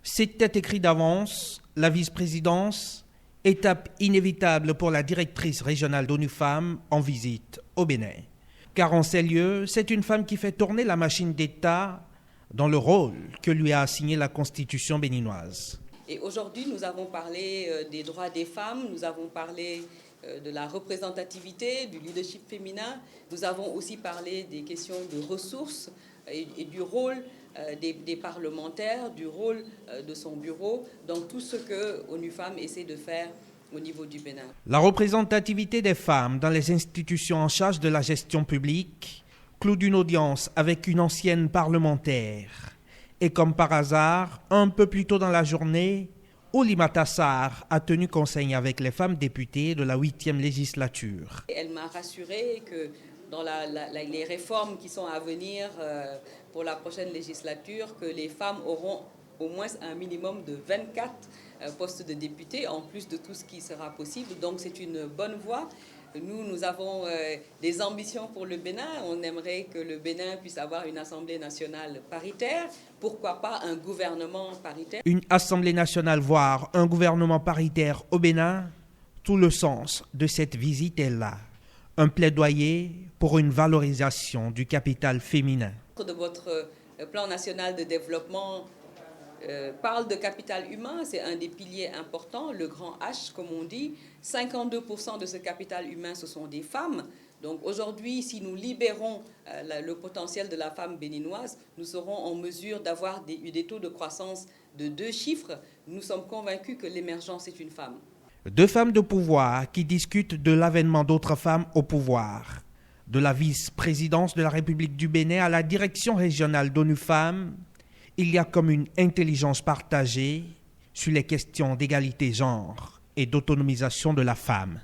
C'était écrit d'avance, la vice-présidence, étape inévitable pour la directrice régionale d'ONU Femmes en visite au Bénin. Car en ces lieux, c'est une femme qui fait tourner la machine d'État dans le rôle que lui a assigné la Constitution béninoise. Et aujourd'hui, nous avons parlé des droits des femmes, nous avons parlé de la représentativité, du leadership féminin. Nous avons aussi parlé des questions de ressources et du rôle des parlementaires, du rôle de son bureau, donc tout ce que ONU Femmes essaie de faire au niveau du Bénin. La représentativité des femmes dans les institutions en charge de la gestion publique, clou d'une audience avec une ancienne parlementaire. Et comme par hasard, un peu plus tôt dans la journée, Oulimata Sarr a tenu conseil avec les femmes députées de la 8e législature. Elle m'a rassurée que dans les réformes qui sont à venir pour la prochaine législature, que les femmes auront au moins un minimum de 24 postes de députés, en plus de tout ce qui sera possible. Donc c'est une bonne voie. Nous avons des ambitions pour le Bénin. On aimerait que le Bénin puisse avoir une Assemblée nationale paritaire. Pourquoi pas un gouvernement paritaire? Une Assemblée nationale, voire un gouvernement paritaire au Bénin, tout le sens de cette visite est là. Un plaidoyer pour une valorisation du capital féminin. De votre plan national de développement parle de capital humain, c'est un des piliers importants, le grand H comme on dit. 52% de ce capital humain, ce sont des femmes. Donc aujourd'hui, si nous libérons le potentiel de la femme béninoise, nous serons en mesure d'avoir des taux de croissance de 2 chiffres. Nous sommes convaincus que l'émergence est une femme. 2 femmes de pouvoir qui discutent de l'avènement d'autres femmes au pouvoir. De la vice-présidence de la République du Bénin à la direction régionale d'ONU Femmes, il y a comme une intelligence partagée sur les questions d'égalité genre et d'autonomisation de la femme.